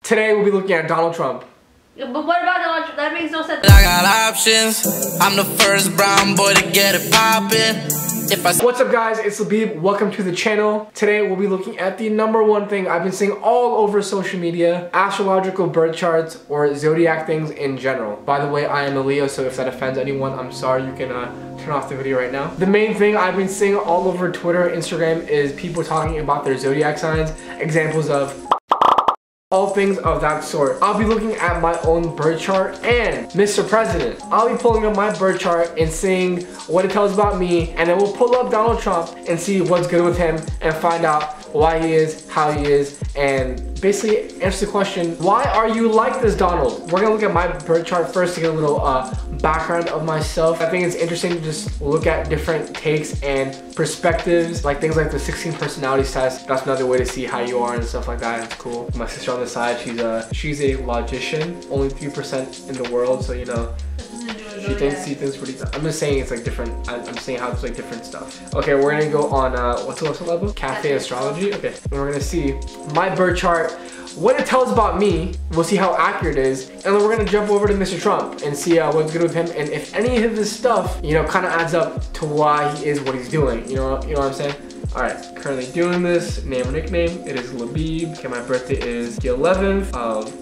Today we'll be looking at Donald Trump. But what about Donald Trump? That makes no sense. I got options. I'm the first brown boy to get it poppin'. What's up guys, it's Labib. Welcome to the channel. Today we'll be looking at the #1 thing I've been seeing all over social media, astrological birth charts or zodiac things in general. By the way, I am a Leo, so if that offends anyone, I'm sorry. You can turn off the video right now. The main thing I've been seeing all over Twitter, Instagram is people talking about their zodiac signs, examples of all things of that sort. I'll be looking at my own birth chart and Mr. President. I'll be pulling up my birth chart and seeing what it tells about me, and then we'll pull up Donald Trump and see what's good with him and find out why he is, how he is, and basically answer the question, why are you like this, Donald? We're gonna look at my birth chart first to get a little background of myself. I think it's interesting to just look at different takes and perspectives, like things like the 16 personality test. That's another way to see how you are and stuff like that. It's cool. My sister on the side, she's a logician, only 3% in the world, so you know, she thinks pretty. I'm just saying it's like different. I'm saying how it's like different stuff. Okay, we're gonna go on what's the level? Cafe Astrology. Okay, and we're gonna see my birth chart, what it tells about me. We'll see how accurate it is, and then we're gonna jump over to Mr. Trump and see what's good with him, and if any of his stuff, you know, kind of adds up to why he is what he's doing. You know what I'm saying? All right, currently doing this. Name or nickname? It is Labib. Okay, my birthday is the 11th of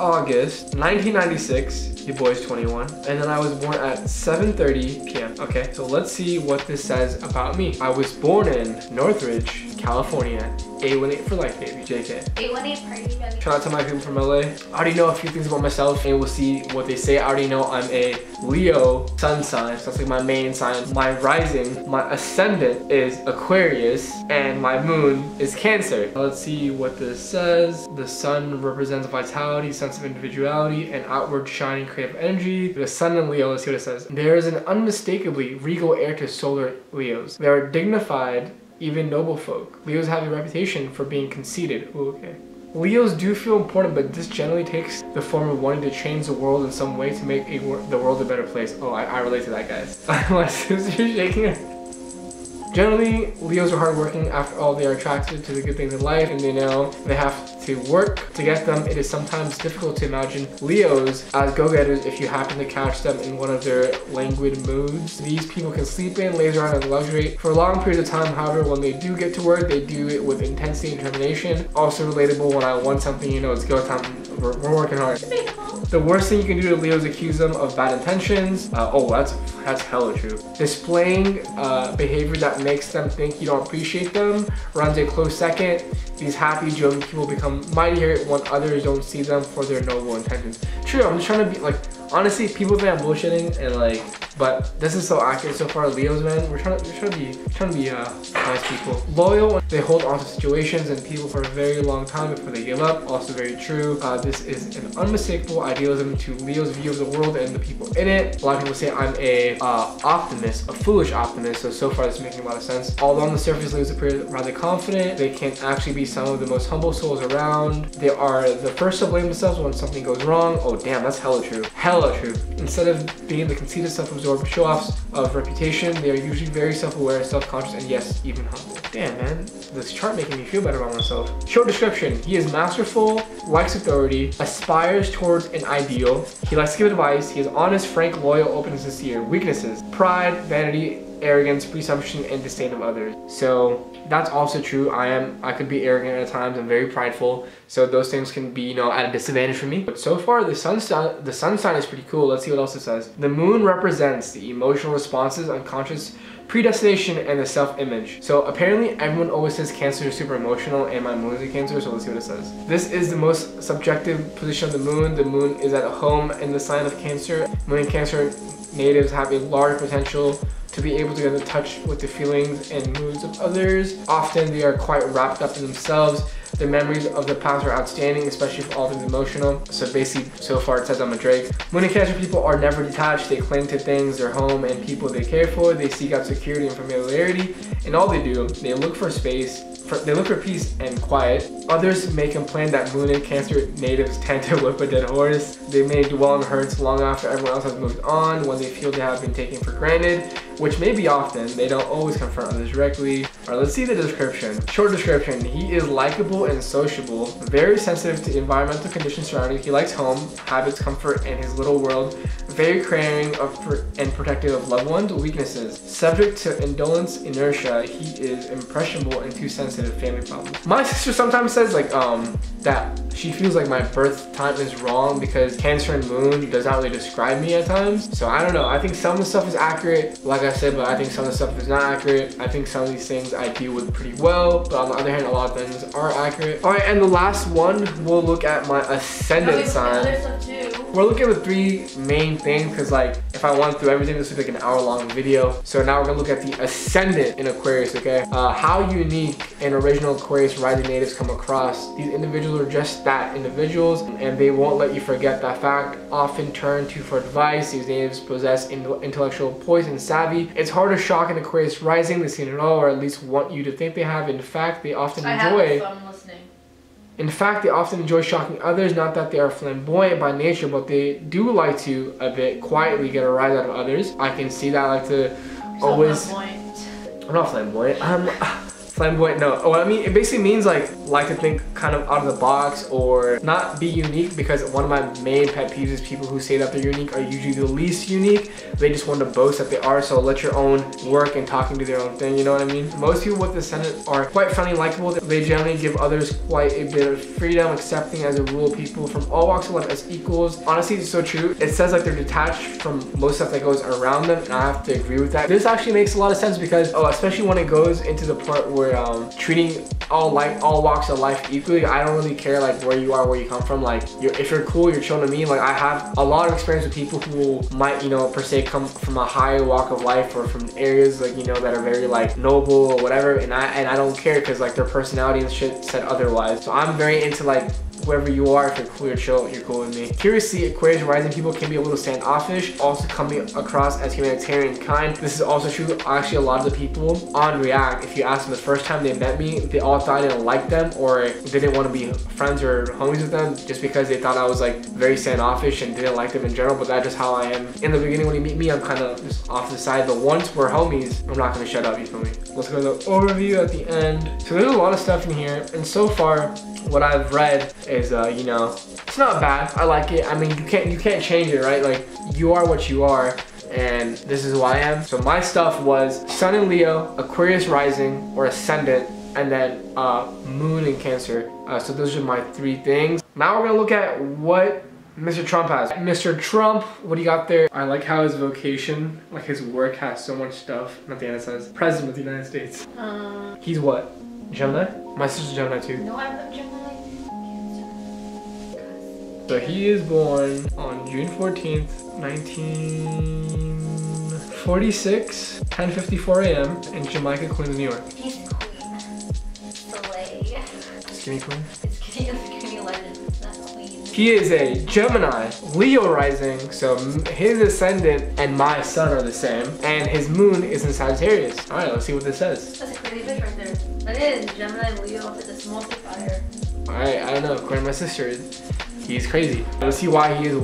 August, 1996. Your boy's 21. And then I was born at 7:30 p.m. Okay, so let's see what this says about me. I was born in Northridge, California. 818 for life, baby. JK. 818 party, baby. Shout out to my people from LA. I already know a few things about myself, and we'll see what they say. I already know I'm a Leo sun sign, so that's like my main sign. My rising, my ascendant is Aquarius, and my moon is Cancer. Let's see what this says. The sun represents vitality, sense of individuality, and outward shining creative energy. The sun in Leo, let's see what it says. There is an unmistakably regal air to solar Leos. They are dignified, even noble folk. Leos have a reputation for being conceited. Ooh, okay. Leos do feel important, but this generally takes the form of wanting to change the world in some way to make the world a better place. Oh, I relate to that, guys. My sister's shaking her. Generally, Leos are hardworking. After all, they are attracted to the good things in life, and they know they have to work to get them. It is sometimes difficult to imagine Leos as go-getters if you happen to catch them in one of their languid moods. These people can sleep in, laze around in luxury for long periods of time. However, when they do get to work, they do it with intensity and determination. Also relatable, when I want something, you know, it's go time. We're working hard. The worst thing you can do to Leos is accuse them of bad intentions. Oh, that's hella true. Displaying behavior that makes them think you don't appreciate them runs a close second. These happy, jovial people become mighty hurt when others don't see them for their noble intentions. True, I'm just trying to be like, honestly, people think I'm bullshitting and like, but this is so accurate so far. Leos, man, we're trying to be nice people. Loyal, they hold on to situations and people for a very long time before they give up. Also very true. This is an unmistakable idealism to Leo's view of the world and the people in it. A lot of people say I'm a optimist, a foolish optimist. So far this is making a lot of sense. Although on the surface, Leos appear rather confident, they can actually be some of the most humble souls around. They are the first to blame themselves when something goes wrong. Oh damn, that's hella true. Hella true. Instead of being the conceited, self-absorbed show-offs of reputation, they are usually very self-aware, self-conscious, and yes, even humble. Damn, man, this chart making me feel better about myself. Short description: he is masterful, likes authority, aspires towards an ideal. He likes to give advice. He is honest, frank, loyal, open, and sincere. Weaknesses: pride, vanity, arrogance, presumption, and disdain of others. So that's also true. I could be arrogant at times. I'm very prideful. So those things can be, you know, at a disadvantage for me. But so far, the sun sign is pretty cool. Let's see what else it says. The moon represents the emotional responses, unconscious predestination, and the self-image. So apparently everyone always says Cancer is super emotional, and my moon is a Cancer, so let's see what it says. This is the most subjective position of the moon. The moon is at home in the sign of Cancer. Moon and Cancer natives have a large potential to be able to get in touch with the feelings and moods of others. Often they are quite wrapped up in themselves. Their memories of the past are outstanding, especially for all things emotional. So basically, so far it says I'm a Drake. Moon and Cancer people are never detached. They cling to things, their home, and people they care for. They seek out security and familiarity. And all they do, they look for space, they look for peace and quiet. Others may complain that Moon and Cancer natives tend to whip a dead horse. They may dwell on hurts long after everyone else has moved on, when they feel they have been taken for granted, which may be often. They don't always confront others directly. Alright, let's see the description. Short description. He is likable and sociable, very sensitive to environmental conditions surrounding. He likes home, habits, comfort, and his little world. Very caring and protective of loved ones. Weaknesses. Subject to indolence, inertia. He is impressionable and too sensitive. Family problems. My sister sometimes says like that she feels like my birth time is wrong because Cancer and Moon does not really describe me at times. So I don't know. I think some of the stuff is accurate, like I said, but I think some of the stuff is not accurate. I think some of these things I deal with pretty well, but on the other hand, a lot of things are accurate. All right, and the last one, we'll look at my ascendant sign. We're looking at the 3 main things because like if I went through everything, this would be like an hour-long video. So now we're gonna look at the ascendant in Aquarius, okay? How unique and original Aquarius rising natives come across. These individuals are just that, individuals, and they won't let you forget that fact. Often turn to for advice. These natives possess intellectual poise and savvy. It's hard to shock an Aquarius rising. They seem to know, or at least want you to think they have. In fact, they often enjoy. In fact, they often enjoy shocking others. Not that they are flamboyant by nature, but they do like to a bit quietly get a rise out of others. I can see that. I like to always. Flamboyant. I'm not flamboyant. Flamboyant, no. Oh, I mean, it basically means like to think kind of out of the box or not be unique, because one of my main pet peeves is people who say that they're unique are usually the least unique. They just want to boast that they are, so let your own work and talking to their own thing, you know what I mean? Most people with the ascendant are quite friendly and likable. They generally give others quite a bit of freedom, accepting as a rule people from all walks of life as equals. Honestly, it's so true. It says like they're detached from most stuff that goes around them, and I have to agree with that. This actually makes a lot of sense because, especially when it goes into the part where treating all walks of life equally. I don't really care like where you are, where you come from. Like if you're cool, you're chilling to me. Like I have a lot of experience with people who might, you know, per se come from a higher walk of life or from areas like, you know, that are very like noble or whatever, and I don't care because like their personality and shit said otherwise. So I'm very into like whoever you are. If you're cool, you're chill, you're cool with me. Curiously, Aquarius rising people can be a little standoffish, also coming across as humanitarian kind. This is also true. Actually, a lot of the people on React, if you ask them the first time they met me, they all thought I didn't like them or they didn't want to be friends or homies with them just because they thought I was like very standoffish and didn't like them in general. But that's just how I am. In the beginning, when you meet me, I'm kind of just off to the side. But once we're homies, I'm not going to shut up, you feel me? Let's go to the overview at the end. So there's a lot of stuff in here, and so far, what I've read is, you know, it's not bad. I like it. I mean, you can't change it, right? Like, you are what you are, and this is who I am. So my stuff was Sun in Leo, Aquarius rising or ascendant, and then Moon in Cancer. So those are my 3 things. Now we're gonna look at what Mr. Trump has. Mr. Trump, what do you got there? I like how his vocation, like his work, has so much stuff. Not the end, it says President of the United States. He's what? Gemini? My sister's Gemini too. No, I'm not Gemini. So he is born on June 14th, 1946, 10:54 a.m. in Jamaica, Queens, New York. He's Queen. Slay. Skinny Queen? It's Skinny Legend, not Queen. He is a Gemini, Leo rising, so his ascendant and my sun are the same, and his moon is in Sagittarius. All right, let's see what this says. That's a crazy bitch right there. That is Gemini and Leo with this multiplier. All right, I don't know, according to my sister, he's crazy. Let's see why he is,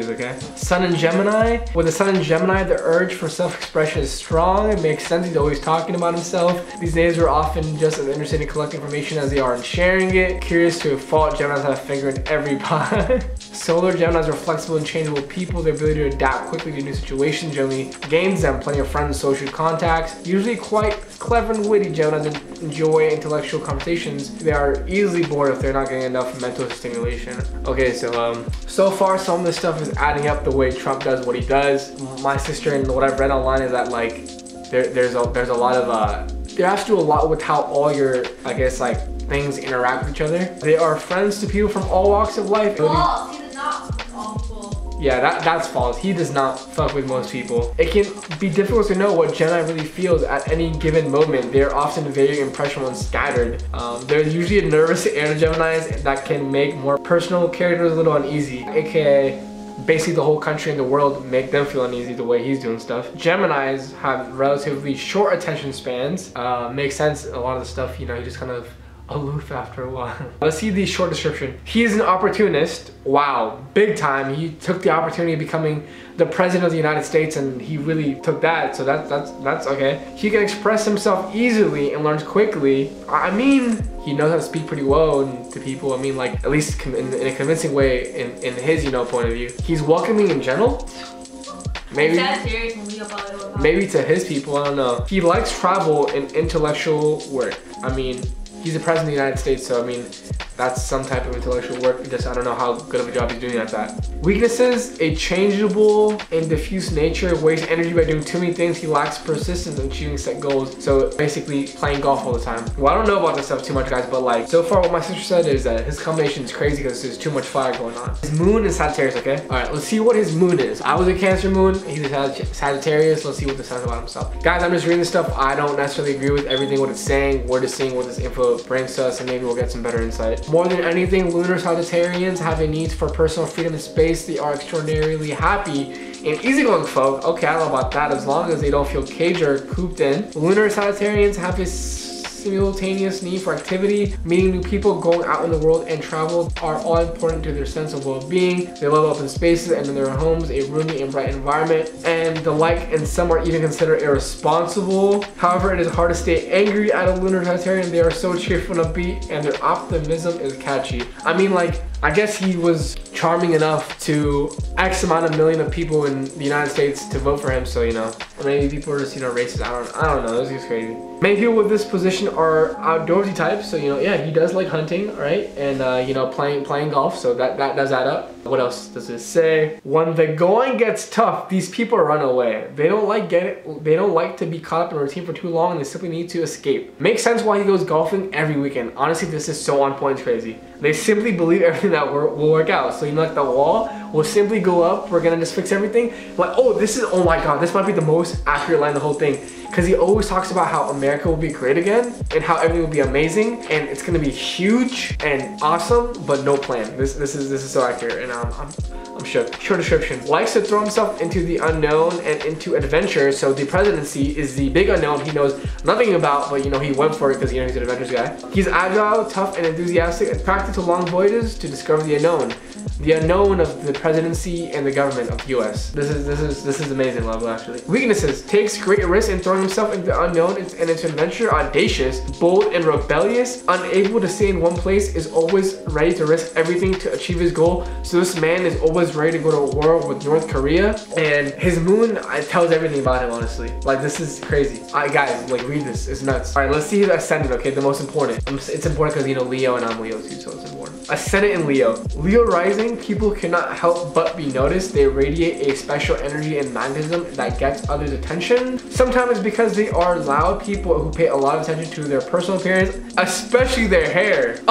okay? Sun in Gemini. With the Sun in Gemini, the urge for self-expression is strong. It makes sense. He's always talking about himself. These natives are often just as interested in collecting information as they are in sharing it. Curious to a fault, Geminis have a finger in every pie. Solar Geminis are flexible and changeable people. Their ability to adapt quickly to new situations generally gains them plenty of friends and social contacts. Usually quite clever and witty, Geminis enjoy intellectual conversations. They are easily bored if they're not getting enough mental stimulation. Okay, so far some of this stuff is adding up the way Trump does what he does. My sister and what I've read online is that like there's a lot of there has to do a lot with how all your, I guess, like things interact with each other. They are friends to people from all walks of life. False. He does not. Awful. Yeah, that's false. He does not fuck with most people. It can be difficult to know what Gemini really feels at any given moment. They're often very impressionable and scattered. There's usually a nervous air Geminis that can make more personal characters a little uneasy, aka basically the whole country and the world make them feel uneasy the way he's doing stuff. Geminis have relatively short attention spans. Makes sense. A lot of the stuff, you know, he just kind of aloof after a while. Let's see the short description. He is an opportunist. Wow, big time. He took the opportunity of becoming the president of the United States, and he really took that, so that's okay. He can express himself easily and learns quickly. I mean, he knows how to speak pretty well to people. I mean, like, at least in a convincing way in his, you know, point of view. He's welcoming and gentle. Maybe to his people, I don't know. He likes travel and intellectual work. I mean, he's the president of the United States, so I mean, that's some type of intellectual work. Just, I don't know how good of a job he's doing at that. Weaknesses: a changeable and diffuse nature, wastes energy by doing too many things. He lacks persistence in achieving set goals. So basically playing golf all the time. Well, I don't know about this stuff too much, guys, but like, so far what my sister said is that his combination is crazy because there's too much fire going on. His moon is Sagittarius, okay? All right, let's see what his moon is. I was a Cancer moon, he's a Sagittarius. Let's see what this says about himself. Guys, I'm just reading this stuff. I don't necessarily agree with everything what it's saying. We're just seeing what this info brings to us, and maybe we'll get some better insight. More than anything, lunar Sagittarians have a need for personal freedom and space. They are extraordinarily happy and easygoing folk. Okay, I don't know about that, as long as they don't feel caged or cooped in. Lunar Sagittarians have a simultaneous need for activity. Meeting new people, going out in the world, and travel are all important to their sense of well-being. They love open spaces and in their homes a roomy and bright environment, and the like, and some are even considered irresponsible. However, it is hard to stay angry at a lunar Sagittarian. They are so cheerful and upbeat, and their optimism is catchy. I mean, like, I guess he was charming enough to X amount of million of people in the United States to vote for him, so, you know, maybe people are just, you know, racist. I don't know, this is crazy. Many people with this position are outdoorsy types, so, you know, yeah, he does like hunting, right? And, you know, playing golf, so that does add up. What else does it say? When the going gets tough, these people run away. They don't like to be caught up in a routine for too long, and they simply need to escape. Makes sense why he goes golfing every weekend. Honestly, this is so on point, crazy. They simply believe everything that will work out. So, you know, like, the wall will simply go up. We're gonna just fix everything. Like, oh, oh my God, this might be the most accurate line of the whole thing. Because he always talks about how America will be great again and how everything will be amazing and it's gonna be huge and awesome, but no plan. This is so accurate, and I'm shook. Short description: likes to throw himself into the unknown and into adventure. So the presidency is the big unknown he knows nothing about, but, you know, he went for it because, you know, he's an adventurous guy. He's agile, tough, and enthusiastic, and attracted to long voyages to discover the unknown. The unknown of the presidency and the government of the US. This is amazing level, actually. Weaknesses: takes great risks in throwing himself into the unknown and into adventure. Audacious, bold, and rebellious. Unable to stay in one place, is always ready to risk everything to achieve his goal. So this man is always ready to go to war with North Korea. And his moon tells everything about him, honestly. Like, this is crazy. Guys, like, read this, it's nuts. All right, let's see his ascendant, okay, the most important. It's important because, you know, Leo, and I'm Leo too, so it's important. Ascendant in Leo. Leo rising, people cannot help but be noticed. They radiate a special energy and magnetism that gets others' attention. Sometimes because they are loud people who pay a lot of attention to their personal appearance, especially their hair.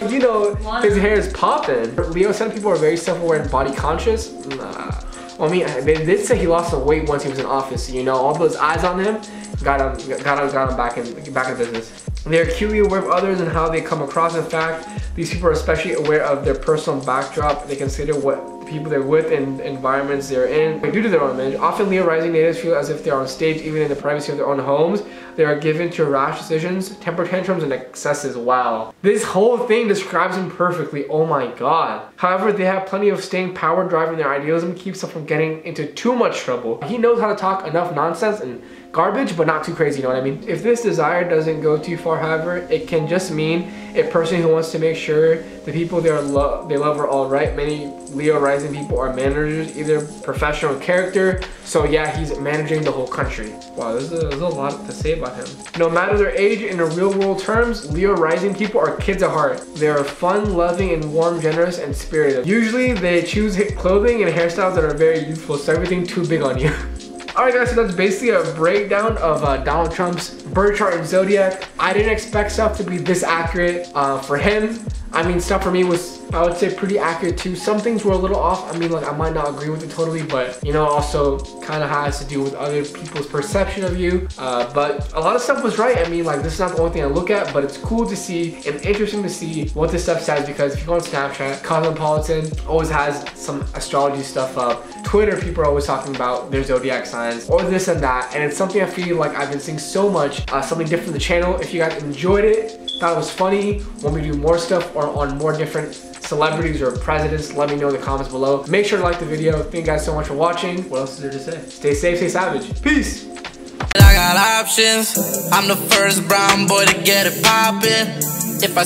You know, his hair is popping. Leo ascendant people are very self-aware and body conscious. Nah. Well, I mean, they did say he lost some weight once he was in office. So, you know, all those eyes on him got him back in business. They're acutely aware of others and how they come across. In fact, these people are especially aware of their personal backdrop. They consider what people they're with and environments they're in due to their own image. Often Leo rising natives feel as if they're on stage even in the privacy of their own homes. They are given to rash decisions, temper tantrums, and excesses. Wow. This whole thing describes him perfectly. Oh my God. However, they have plenty of staying power, driving their idealism, keeps them from getting into too much trouble. He knows how to talk enough nonsense and garbage, but not too crazy, you know what I mean? If this desire doesn't go too far, however, it can just mean a person who wants to make sure the people they love are all right. Many Leo rising people are managers, either professional character. So yeah, he's managing the whole country. Wow, there's a lot to say about him. No matter their age, in the real world terms, Leo rising people are kids at heart. They are fun, loving, and warm, generous, and spirited. Usually they choose clothing and hairstyles that are very youthful, so everything too big on you. Alright guys, so that's basically a breakdown of Donald Trump's birth chart and Zodiac. I didn't expect stuff to be this accurate for him. I mean, stuff for me was, I would say, pretty accurate too. Some things were a little off. I mean, like, I might not agree with it totally, but, you know, also kind of has to do with other people's perception of you. But a lot of stuff was right. I mean, like, this is not the only thing I look at, but it's cool to see and interesting to see what this stuff says, because if you go on Snapchat, Cosmopolitan always has some astrology stuff up. Twitter, people are always talking about their zodiac signs or this and that, and it's something I feel like I've been seeing so much, something different in the channel. If you guys enjoyed it, thought it was funny, want me to do more stuff or on more different celebrities or presidents, let me know in the comments below. Make sure to like the video. Thank you guys so much for watching. What else is there to say? Stay safe, stay savage. Peace. I got options. I'm the first brown boy to get it poppin'. If I